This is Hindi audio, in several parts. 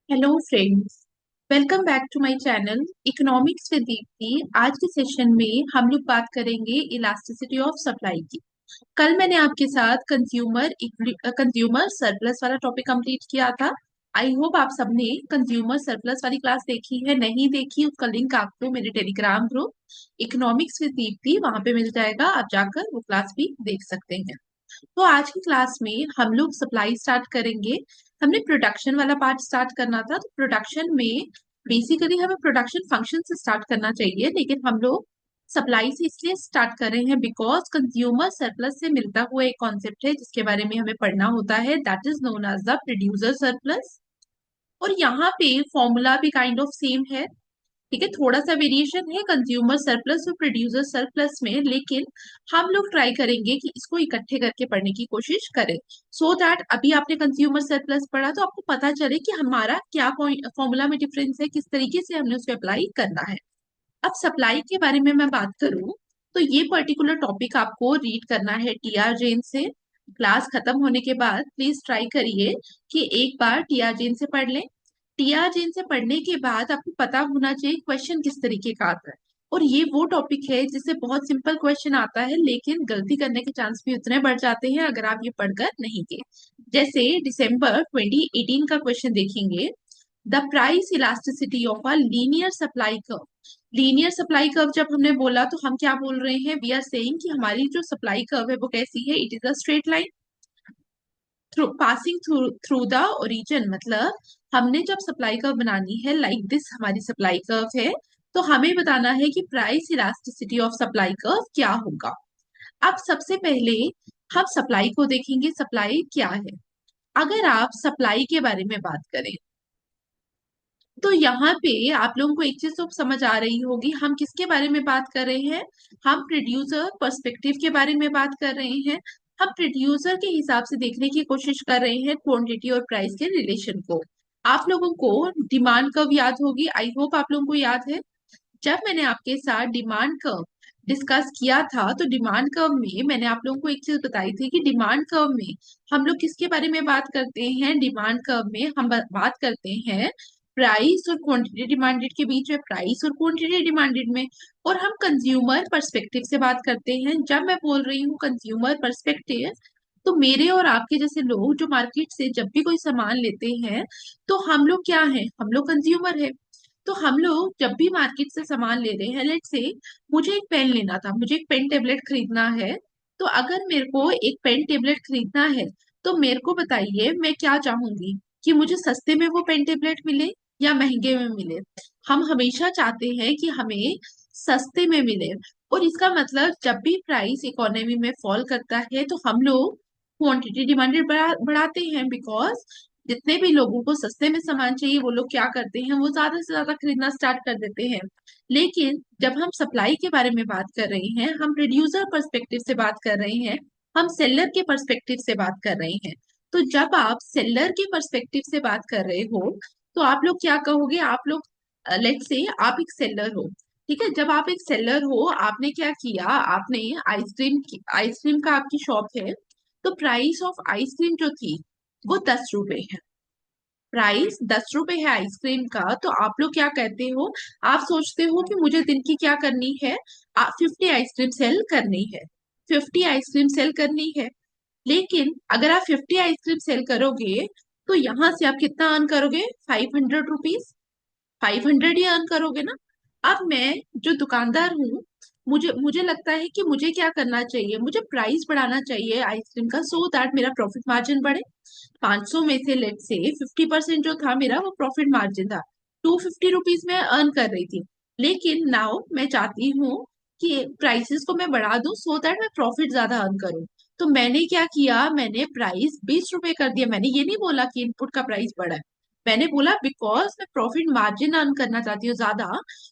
Hello friends. Welcome back to my channel economics with Deepti. आज के सेशन में हम लोग बात करेंगे इलास्टिसिटी ऑफ सप्लाई की। कल मैंने आपके साथ कंज्यूमर सरप्लस वाला टॉपिक कंप्लीट किया था। आई होप आप सबने कंज्यूमर सरप्लस वाली क्लास देखी है। नहीं देखी उसका लिंक आपको मेरे Telegram group economics with Deepti वहां पे मिल जाएगा, आप जाकर वो क्लास भी देख सकते हैं। तो आज की क्लास में हम लोग सप्लाई स्टार्ट करेंगे। हमने प्रोडक्शन वाला पार्ट स्टार्ट करना था, तो प्रोडक्शन में बेसिकली हमें प्रोडक्शन फंक्शन से स्टार्ट करना चाहिए, लेकिन हम लोग सप्लाई से इसलिए स्टार्ट कर रहे हैं बिकॉज कंज्यूमर सरप्लस से मिलता हुआ एक कॉन्सेप्ट है जिसके बारे में हमें पढ़ना होता है, that is known as the producer surplus. और यहाँ पे फॉर्मूला भी काइंड ऑफ सेम है। ठीक है, थोड़ा सा वेरिएशन है कंज्यूमर सरप्लस और प्रोड्यूसर सरप्लस में, लेकिन हम लोग ट्राई करेंगे कि इसको इकट्ठे करके पढ़ने की कोशिश करें, सो दैट अभी आपने कंज्यूमर सरप्लस पढ़ा तो आपको पता चले कि हमारा क्या फॉर्मूला में डिफरेंस है, किस तरीके से हमने उसको अप्लाई करना है। अब सप्लाई के बारे में मैं बात करूं तो ये पर्टिकुलर टॉपिक आपको रीड करना है टीआर जैन से। क्लास खत्म होने के बाद प्लीज ट्राई करिए कि एक बार टीआर जैन से पढ़ लें। टीआर जैन से पढ़ने के बाद आपको पता होना चाहिए क्वेश्चन किस तरीके का आता है। और ये वो टॉपिक है जिससे बहुत सिंपल क्वेश्चन आता है, लेकिन गलती करने के चांस भी उतने बढ़ जाते हैं अगर आप ये पढ़कर नहीं गए। जैसे दिसंबर 2018 का क्वेश्चन देखेंगे, the price elasticity of a linear supply curve. Linear supply curve जब हमने बोला तो हम क्या बोल रहे हैं, वी आर सेइंग कि हमारी जो सप्लाई कर्व है वो कैसी है, it is a straight line through passing through the origin. मतलब हमने जब सप्लाई कर्व बनानी है लाइक दिस, हमारी सप्लाई कर्व है, तो हमें बताना है कि price elasticity of supply curve क्या होगा। अब सबसे पहले हम सप्लाई को देखेंगे, सप्लाई क्या है। अगर आप सप्लाई के बारे में बात करें तो यहाँ पे आप लोगों को एक चीज तो समझ आ रही होगी, हम किसके बारे में बात कर रहे हैं। हम प्रोड्यूसर पर्सपेक्टिव के बारे में बात कर रहे हैं। हम प्रोड्यूसर के हिसाब से देखने की कोशिश कर रहे हैं क्वांटिटी और प्राइस के रिलेशन को। आप लोगों को डिमांड कर्व याद होगी, आई होप आप लोगों को याद है। जब मैंने आपके साथ डिमांड कर्व डिस्कस किया था तो डिमांड कर्व में मैंने आप लोगों को एक चीज बताई थी कि डिमांड कर्व में हम लोग किसके बारे में बात करते हैं। डिमांड कर्व में हम बात करते हैं प्राइस और क्वांटिटी डिमांडेड के बीच में, प्राइस और क्वांटिटी डिमांडेड में। और हम कंज्यूमर पर्सपेक्टिव से बात करते हैं। जब मैं बोल रही हूँ कंज्यूमर पर्सपेक्टिव, तो मेरे और आपके जैसे लोग जो मार्केट से जब भी कोई सामान लेते हैं तो हम लोग क्या हैं, हम लोग कंज्यूमर है। तो हम लोग जब भी मार्केट से सामान ले रहे हैं, लेट से मुझे एक पेन लेना था, मुझे एक पेन टेबलेट खरीदना है। तो अगर मेरे को एक पेन टेबलेट खरीदना है तो मेरे को बताइए मैं क्या चाहूंगी, कि मुझे सस्ते में वो पेन टेबलेट मिले या महंगे में मिले। हम हमेशा चाहते हैं कि हमें सस्ते में मिले। और इसका मतलब जब भी प्राइस इकोनॉमी में फॉल करता है तो हम लोग क्वांटिटी डिमांडेड बढ़ाते हैं, बिकॉज जितने भी लोगों को सस्ते में सामान चाहिए वो लोग क्या करते हैं, वो ज्यादा से ज्यादा खरीदना स्टार्ट कर देते हैं। लेकिन जब हम सप्लाई के बारे में बात कर रहे हैं, हम प्रोड्यूसर पर्सपेक्टिव से बात कर रहे हैं, हम सेलर के पर्सपेक्टिव से बात कर रहे हैं। तो जब आप सेलर के पर्सपेक्टिव से बात कर रहे हो तो आप लोग क्या कहोगे, आप लोग लेट्स से आप एक सेलर हो। ठीक है, जब आप एक सेलर हो, आपने क्या किया, आपने आइसक्रीम का आपकी शॉप है, तो प्राइस ऑफ आइसक्रीम जो थी वो 10 रुपए है। प्राइस 10 रुपए है आइसक्रीम का, तो आप लोग क्या कहते हो, आप सोचते हो कि मुझे दिन की क्या करनी है, 50 आइसक्रीम सेल करनी है, 50 आइसक्रीम सेल करनी है। लेकिन अगर आप 50 आइसक्रीम सेल करोगे तो यहाँ से आप कितना अर्न करोगे, 500 रुपीज। 500 ही अर्न करोगे ना। अब मैं जो दुकानदार हूँ, मुझे मुझे लगता है कि मुझे क्या करना चाहिए, मुझे प्राइस बढ़ाना चाहिए आइसक्रीम का, सो दैट मेरा प्रॉफिट मार्जिन बढ़े। 500 में से लेट से 50% जो था मेरा वो प्रॉफिट मार्जिन था, 250 रुपीज में अर्न कर रही थी। लेकिन नाउ मैं चाहती हूँ कि प्राइसेस को मैं बढ़ा दूं सो दैट मैं प्रॉफिट ज्यादा अर्न करूं। तो मैंने क्या किया, मैंने प्राइस 20 रुपए कर दिया। मैंने ये नहीं बोला कि इनपुट का प्राइस बढ़ा है, मैंने बोला बिकॉज मैं प्रॉफिट मार्जिन अर्न करना चाहती हूँ ज्यादा।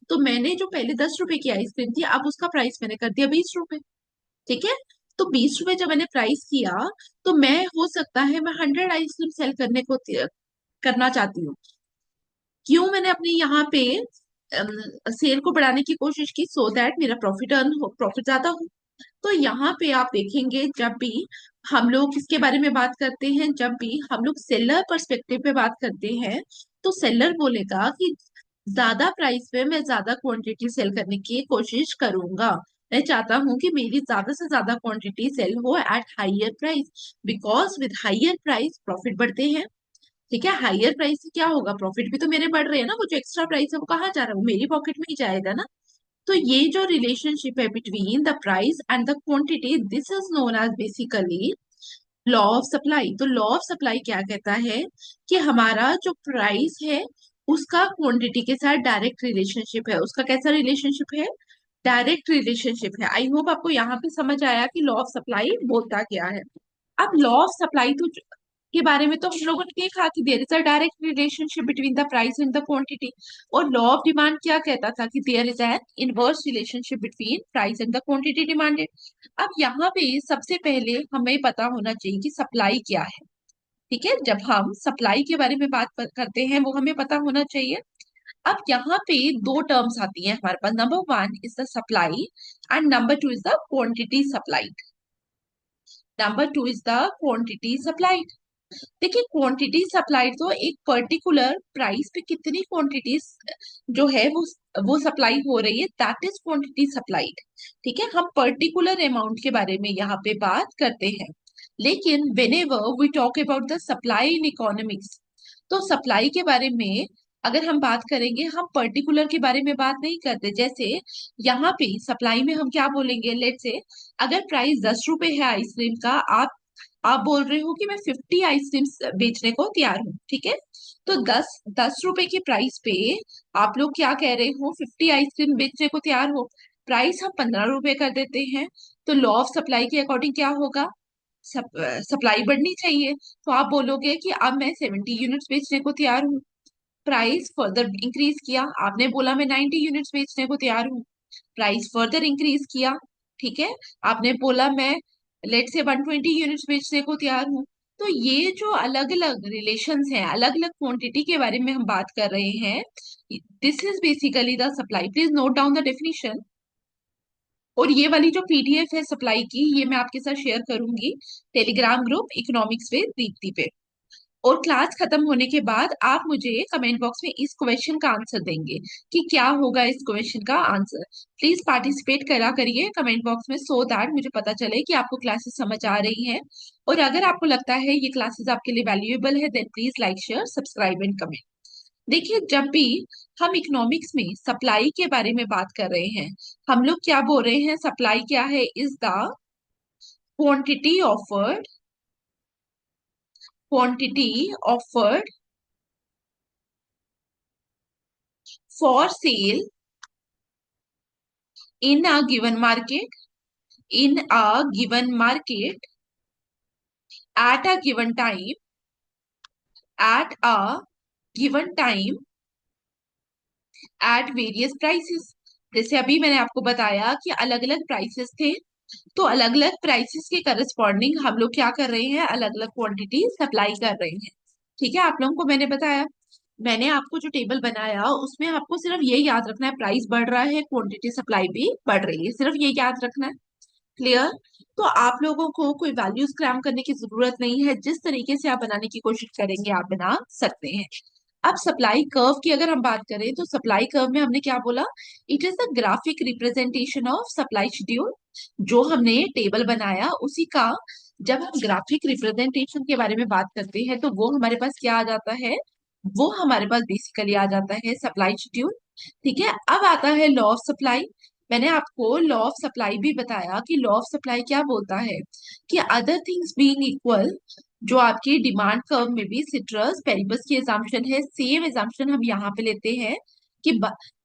तो मैंने जो पहले 10 रुपए की आइसक्रीम थी, अब उसका प्राइस मैंने कर दिया 20 रुपए। ठीक है, तो 20 रुपए जब मैंने प्राइस किया तो मैं हो सकता है मैं 100 आइसक्रीम सेल करना चाहती हूँ। क्यों मैंने अपने यहाँ पे सेल को बढ़ाने की कोशिश की, सो दैट मेरा प्रॉफिट ज्यादा हो। तो यहाँ पे आप देखेंगे जब भी हम लोग किसके बारे में बात करते हैं, जब भी हम लोग सेलर पर्सपेक्टिव पे बात करते हैं, तो सेलर बोलेगा कि ज्यादा प्राइस पे मैं ज्यादा क्वांटिटी सेल करने की कोशिश करूंगा। मैं चाहता हूं कि मेरी ज्यादा से ज्यादा क्वांटिटी सेल हो at higher price, because with higher price profit बढ़ते हैं। ठीक है, हाइयर प्राइस से क्या होगा, प्रॉफिट भी तो मेरे बढ़ रहे हैं ना, वो जो एक्स्ट्रा प्राइस है वो कहाँ जा रहा है, वो मेरी पॉकेट में ही जाएगा ना। तो ये जो रिलेशनशिप है between the price and the quantity, this is known as basically law of supply. तो लॉ ऑफ सप्लाई क्या कहता है कि हमारा जो प्राइस है उसका क्वांटिटी के साथ डायरेक्ट रिलेशनशिप है। उसका कैसा रिलेशनशिप है, डायरेक्ट रिलेशनशिप है। आई होप आपको यहाँ पे समझ आया कि लॉ ऑफ सप्लाई बोलता क्या है। अब लॉ ऑफ सप्लाई तो के बारे में तो हम लोगों ने देखा कि there is a direct relationship between the price and the quantity. और लॉ ऑफ डिमांड क्या कहता था कि there is an inverse relationship between price and the quantity demanded. अब यहाँ पे सबसे पहले हमें पता होना चाहिए कि सप्लाई क्या है। ठीक है, जब हम सप्लाई के बारे में बात करते हैं वो हमें पता होना चाहिए। अब यहाँ पे दो टर्म्स आती हैं हमारे पास, number one is the supply and number two is the quantity supplied. Number two is the quantity supplied. देखिए, क्वांटिटी सप्लाइड तो एक पर्टिकुलर प्राइस पे कितनी क्वांटिटीज जो है वो सप्लाई हो रही है, दैट इज क्वांटिटी सप्लाइड। ठीक है, हम पर्टिकुलर अमाउंट के बारे में यहाँ पे बात करते हैं। लेकिन whenever we talk about the supply in economics, तो सप्लाई के बारे में अगर हम बात करेंगे, हम पर्टिकुलर के बारे में बात नहीं करते। जैसे यहाँ पे सप्लाई में हम क्या बोलेंगे, लेट से अगर प्राइस 10 रुपए है आइसक्रीम का, आप बोल रहे हो कि मैं 50 आइसक्रीम बेचने को तैयार हूँ। ठीक है, तो दस दस रुपए की प्राइस पे आप लोग क्या कह रहे हो, 50 आइसक्रीम बेचने को तैयार हो। प्राइस हम 15 रुपए कर देते हैं। तो लॉ ऑफ सप्लाई के अकॉर्डिंग क्या होगा, सप्लाई बढ़नी चाहिए। तो आप बोलोगे कि अब मैं 70 यूनिट्स बेचने को तैयार हूँ। प्राइस फर्दर इंक्रीज किया, आपने बोला मैं 90 यूनिट्स बेचने को तैयार हूँ। प्राइस फर्दर इंक्रीज किया, ठीक है, आपने बोला मैं लेट से 120 यूनिट्स बेचने को तैयार हूँ। तो ये जो अलग अलग रिलेशंस हैं, अलग अलग क्वांटिटी के बारे में हम बात कर रहे हैं, this is basically the supply. Please note down the definition. और ये वाली जो पीडीएफ है सप्लाई की, ये मैं आपके साथ शेयर करूंगी Telegram group economics with Deepti पे। और क्लास खत्म होने के बाद आप मुझे कमेंट बॉक्स में इस क्वेश्चन का आंसर देंगे कि क्या होगा इस क्वेश्चन का आंसर। प्लीज पार्टिसिपेट करा करिए कमेंट बॉक्स में, सो दैट मुझे पता चले कि आपको क्लासेस समझ आ रही हैं। और अगर आपको लगता है ये क्लासेस आपके लिए वैल्यूएबल है, then please like share subscribe and comment. देखिए, जब भी हम इकोनॉमिक्स में सप्लाई के बारे में बात कर रहे हैं, हम लोग क्या बोल रहे हैं, सप्लाई क्या है, is the quantity offered, quantity offered for sale in a given market, in a given market at a given time, at a given time at various prices। जैसे अभी मैंने आपको बताया कि अलग अलग प्राइसेस थे, तो अलग अलग प्राइसेस के करस्पॉन्डिंग हम लोग क्या कर रहे हैं, अलग अलग क्वांटिटी सप्लाई कर रहे हैं। ठीक है, आप लोगों को मैंने बताया, मैंने आपको जो टेबल बनाया उसमें आपको सिर्फ ये याद रखना है, प्राइस बढ़ रहा है, क्वांटिटी सप्लाई भी बढ़ रही है, सिर्फ ये याद रखना है। क्लियर। तो आप लोगों को कोई वैल्यूज क्रैम करने की जरूरत नहीं है, जिस तरीके से आप बनाने की कोशिश करेंगे आप बना सकते हैं। अब सप्लाई कर्व की अगर हम बात करें, तो सप्लाई कर्व में हमने क्या बोला, it is the graphic representation of supply schedule. जो हमने टेबल बनाया उसी का जब हम ग्राफिक रिप्रेजेंटेशन के बारे में बात करते हैं, तो वो हमारे पास क्या आ जाता है, वो हमारे पास बेसिकली आ जाता है सप्लाई शेड्यूल। ठीक है, अब आता है लॉ ऑफ सप्लाई। मैंने आपको लॉ ऑफ सप्लाई भी बताया कि लॉ ऑफ सप्लाई क्या बोलता है कि अदर थिंग्स बीइंग इक्वल, जो आपकी डिमांड कर्व में भी सिट्रस पेरिबस की एजम्पशन है, सेम एजम्पशन हम यहाँ पे लेते हैं कि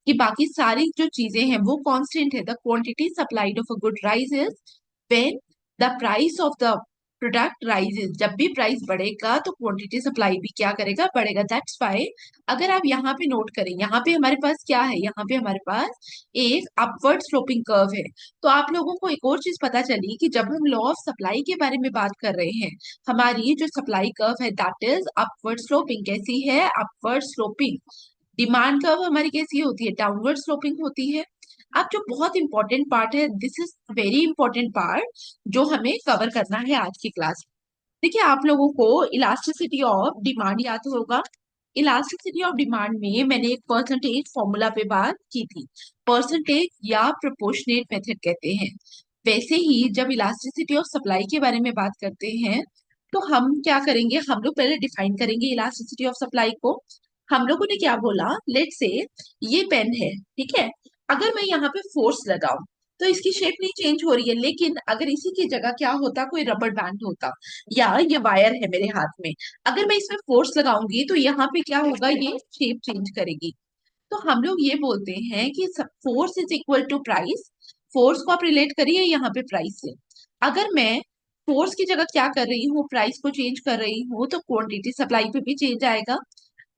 कि बाकी सारी जो चीजें हैं वो कांस्टेंट है। The quantity supplied of a good rises when the price of the product rises. जब भी प्राइस बढ़ेगा तो क्वांटिटी सप्लाई भी क्या करेगा, बढ़ेगा। दैट्स वाई अगर आप यहाँ पे नोट करें, यहाँ पे हमारे पास क्या है, यहाँ पे हमारे पास एक अपवर्ड स्लोपिंग कर्व है। तो आप लोगों को एक और चीज पता चली कि जब हम लॉ ऑफ सप्लाई के बारे में बात कर रहे हैं, हमारी जो सप्लाई कर्व है दैट इज अपवर्ड स्लोपिंग। कैसी है, अपवर्ड स्लोपिंग। डिमांड कर्व हमारी कैसी होती है, डाउनवर्ड स्लोपिंग होती है। अब जो बहुत इंपॉर्टेंट पार्ट है, this is very important part जो हमें कवर करना है आज की क्लास में। देखिए, आप लोगों को इलास्टिसिटी ऑफ डिमांड याद होगा। इलास्टिसिटी ऑफ डिमांड में मैंने एक परसेंटेज फॉर्मूला पे बात की थी। परसेंटेज या प्रोपोर्शनेट मेथड कहते हैं। वैसे ही जब इलास्टिसिटी ऑफ सप्लाई के बारे में बात करते हैं तो हम क्या करेंगे, हम लोग पहले डिफाइन करेंगे इलास्टिसिटी ऑफ सप्लाई को। हम लोगों ने क्या बोला, लेट से ये पेन है, ठीक है। अगर मैं यहाँ पे फोर्स लगाऊं तो इसकी शेप नहीं चेंज हो रही है, लेकिन अगर इसी की जगह क्या होता, कोई रबर बैंड होता या ये वायर है मेरे हाथ में, अगर मैं इसमें फोर्स लगाऊंगी तो यहाँ पे क्या होगा, ये शेप चेंज करेगी। तो हम लोग ये बोलते हैं कि force is equal to price. Force को आप रिलेट करिए यहाँ पे प्राइस से। अगर मैं फोर्स की जगह क्या कर रही हूँ, प्राइस को चेंज कर रही हूँ, तो क्वांटिटी सप्लाई पे भी चेंज आएगा।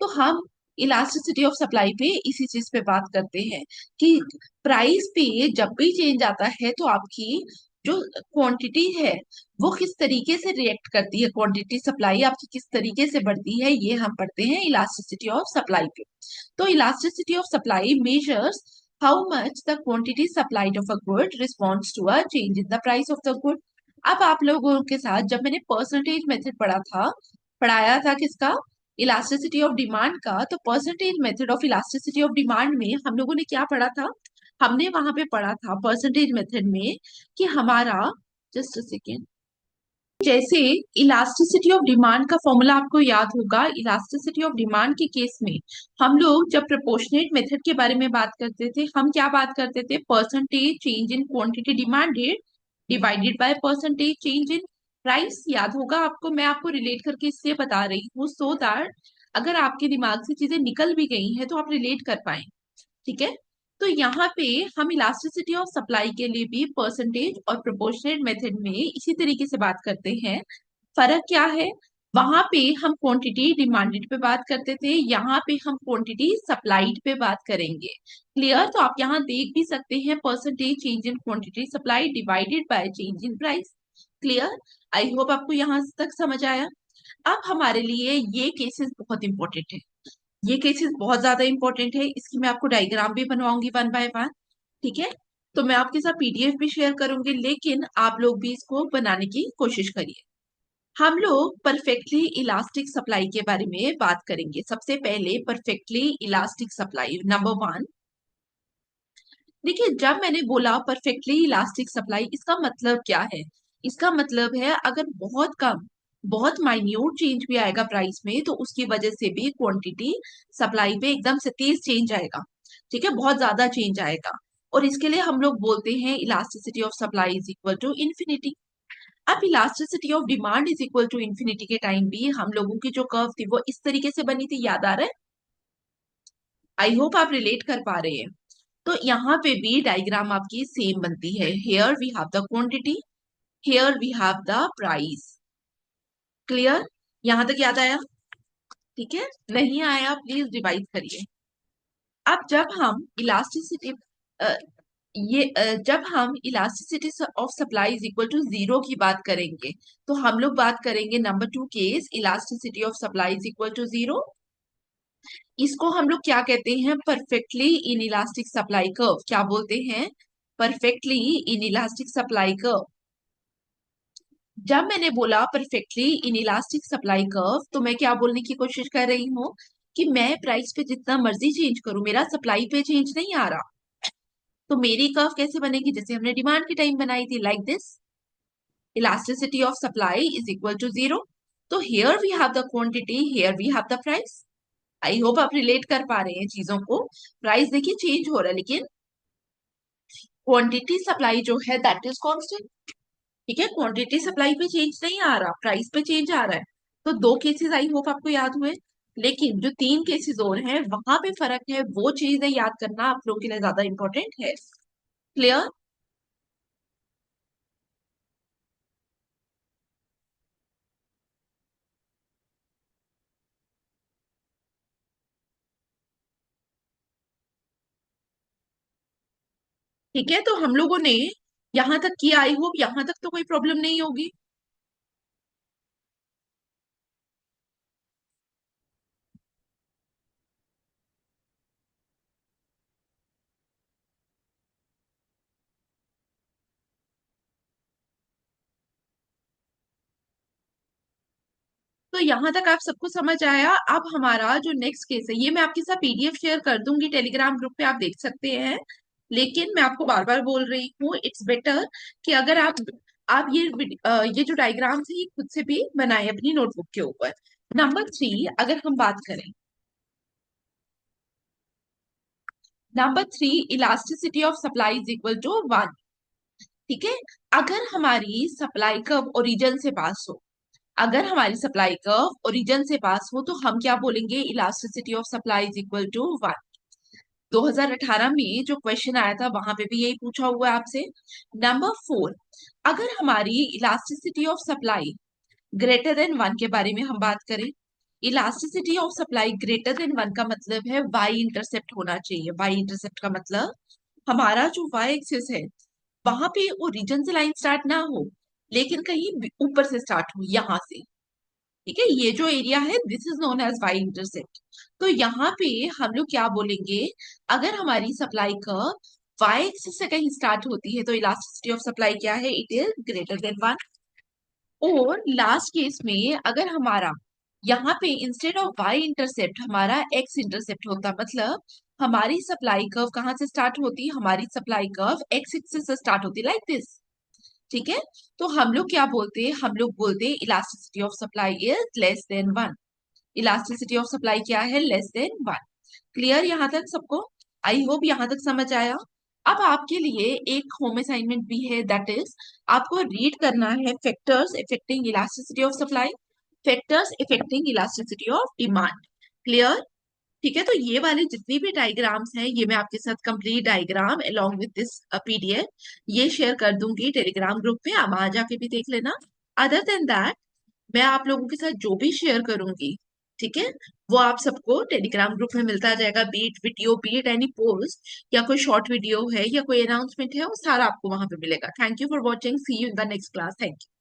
तो हम इलास्टिसिटी ऑफ सप्लाई पे इसी चीज पे बात करते हैं कि प्राइस पे जब भी चेंज आता है तो आपकी जो क्वांटिटी है वो किस तरीके से रिएक्ट करती है, क्वांटिटी सप्लाई आपकी किस तरीके से बढ़ती है, ये हम पढ़ते हैं इलास्टिसिटी ऑफ सप्लाई पे। तो elasticity of supply measures how much the quantity supplied of a good responds to a change in the price of the good. अब आप लोगों के साथ जब मैंने परसेंटेज मेथड पढ़ाया था किसका, इलास्टिसिटी ऑफ डिमांड का, तो percentage method of elasticity of demand में हम लोगों ने क्या पढ़ा था, हमने वहां पे पढ़ा था परसेंटेज मेथड में कि हमारा, जस्ट अ सेकेंड, जैसे इलास्टिसिटी ऑफ डिमांड का फॉर्मूला आपको याद होगा, इलास्टिसिटी ऑफ डिमांड के केस में हम लोग जब प्रोपोर्शनेट मेथड के बारे में बात करते थे, हम क्या बात करते थे, percentage change in quantity demanded divided by percentage change in price. याद होगा आपको, मैं आपको रिलेट करके इससे बता रही हूँ सो दैट अगर आपके दिमाग से चीजें निकल भी गई हैं तो आप रिलेट कर पाए, ठीक है। तो यहाँ पे हम इलास्टिसिटी ऑफ सप्लाई के लिए भी परसेंटेज और प्रोपोर्शनेट मेथड में इसी तरीके से बात करते हैं। फर्क क्या है, वहां पे हम क्वांटिटी डिमांडेड पे बात करते थे, यहाँ पे हम क्वांटिटी सप्लाइड पे बात करेंगे। क्लियर, तो आप यहाँ देख भी सकते हैं percentage change in quantity supply divided by change in price. Clear, I hope आपको यहाँ तक समझ आया। अब हमारे लिए ये केसेस बहुत इंपॉर्टेंट है, ये केसेस बहुत ज्यादा इंपॉर्टेंट है, इसकी मैं आपको डायग्राम भी बनवाऊंगी वन बाय वन, ठीक है। तो मैं आपके साथ पीडीएफ भी शेयर करूंगी, लेकिन आप लोग भी इसको बनाने की कोशिश करिए। हम लोग परफेक्टली इलास्टिक सप्लाई के बारे में बात करेंगे। सबसे पहले perfectly elastic supply number one. देखिए, जब मैंने बोला परफेक्टली इलास्टिक सप्लाई, इसका मतलब क्या है, इसका मतलब है अगर बहुत कम, बहुत माइन्यूट चेंज भी आएगा प्राइस में तो उसकी वजह से भी क्वांटिटी सप्लाई पे एकदम से तेज चेंज आएगा, ठीक है, बहुत ज्यादा चेंज आएगा। और इसके लिए हम लोग बोलते हैं elasticity of supply is equal to infinity. अब elasticity of demand is equal to infinity के टाइम भी हम लोगों की जो कर्व थी वो इस तरीके से बनी थी, याद आ रहा है, आई होप आप रिलेट कर पा रहे हैं। तो यहाँ पे भी डायग्राम आपकी सेम बनती है, here we have the quantity, here we have the price. Clear, यहाँ तक याद आया, ठीक है, नहीं आया प्लीज रिवाइज करिए। अब जब हम इलास्टिसिटी जब हम elasticity of supply is equal to zero की बात करेंगे तो हम लोग बात करेंगे number two case, elasticity of supply is equal to zero. इसको हम लोग क्या कहते हैं, perfectly inelastic supply curve, क्या बोलते हैं, perfectly inelastic supply curve. जब मैंने बोला perfectly inelastic supply curve तो मैं क्या बोलने की कोशिश कर रही हूँ कि मैं प्राइस पे जितना मर्जी चेंज करूं, मेरा सप्लाई पे चेंज नहीं आ रहा। तो मेरी कर्व कैसे बनेगी, जैसे हमने डिमांड की टाइम बनाई थी, like this, elasticity of supply is equal to zero. तो here we have the quantity, here we have the price. I hope आप रिलेट कर पा रहे हैं चीजों को। प्राइस देखिए चेंज हो रहा है, लेकिन क्वांटिटी सप्लाई जो है दैट इज कांस्टेंट, ठीक है, क्वांटिटी सप्लाई पे चेंज नहीं आ रहा, प्राइस पे चेंज आ रहा है। तो दो केसेस आई होप आपको याद हुए, लेकिन जो तीन केसेस और हैं वहां पे फर्क है, वो चीजें याद करना आप लोगों के लिए ज्यादा इंपॉर्टेंट है। क्लियर, ठीक है, तो हम लोगों ने यहां तक किया, आई होप यहां तक तो कोई प्रॉब्लम नहीं होगी। तो यहाँ तक आप सबको समझ आया। अब हमारा जो नेक्स्ट केस है, ये मैं आपके साथ पीडीएफ शेयर कर दूंगी टेलीग्राम ग्रुप पे, आप देख सकते हैं। लेकिन मैं आपको बार बार बोल रही हूँ, इट्स बेटर कि अगर आप ये जो डायग्राम्स है ये खुद से भी बनाए अपनी नोटबुक के ऊपर। नंबर 3, अगर हम बात करें, number 3, elasticity of supply is equal to 1। ठीक है। अगर हमारी सप्लाई कर्व ओरिजिन से पास हो, अगर हमारी सप्लाई कर्व ओरिजिन से पास हो, तो हम क्या बोलेंगे, elasticity of supply is equal to 1। 2018 में जो क्वेश्चन आया था वहां पे भी यही पूछा हुआ है आपसे। नंबर 4, अगर हमारी elasticity of supply greater than 1 के बारे में हम बात करें, elasticity of supply greater than 1 का मतलब है वाई इंटरसेप्ट होना चाहिए। वाई इंटरसेप्ट का मतलब हमारा जो वाई एक्सिस है वहां पे वो रीजन से लाइन स्टार्ट ना हो, लेकिन कहीं ऊपर से स्टार्ट हो, यहां से। ठीक है, ये जो एरिया है this is known as Y intercept. तो यहाँ पे हम लोग क्या बोलेंगे, अगर हमारी सप्लाई कर्व वाई एक्सिस से कहीं स्टार्ट होती है तो इलास्टिसिटी ऑफ सप्लाई क्या है, इट इज ग्रेटर देन 1। और लास्ट केस में अगर हमारा यहाँ पे इंस्टेड ऑफ वाई इंटरसेप्ट हमारा एक्स इंटरसेप्ट होता, मतलब हमारी सप्लाई कर्व कहाँ से स्टार्ट होती, हमारी सप्लाई कर्व एक्स एक्सिस से स्टार्ट होती, लाइक दिस। ठीक है। तो हम लोग क्या बोलते हैं, हम लोग बोलते हैं elasticity of supply is less than 1। Elasticity of supply क्या है, लेस देन 1। क्लियर यहाँ तक सबको? आई होप यहाँ तक समझ आया। अब आपके लिए एक होम असाइनमेंट भी है, दैट इज आपको रीड करना है factors affecting elasticity of supply, factors affecting elasticity of demand. Clear? ठीक है। तो ये वाले जितनी भी डायग्राम्स हैं, ये मैं आपके साथ complete diagram along with this PDF ये शेयर कर दूंगी टेलीग्राम ग्रुप पे, आप वहां जाके भी देख लेना। अदर देन दैट, मैं आप लोगों के साथ जो भी शेयर करूंगी, ठीक है, वो आप सबको टेलीग्राम ग्रुप में मिलता जाएगा। Be it video, be it any post, या कोई शॉर्ट वीडियो है या कोई अनाउंसमेंट है, वो सारा आपको वहां पे मिलेगा। Thank you for watching, see you in the next class. Thank you.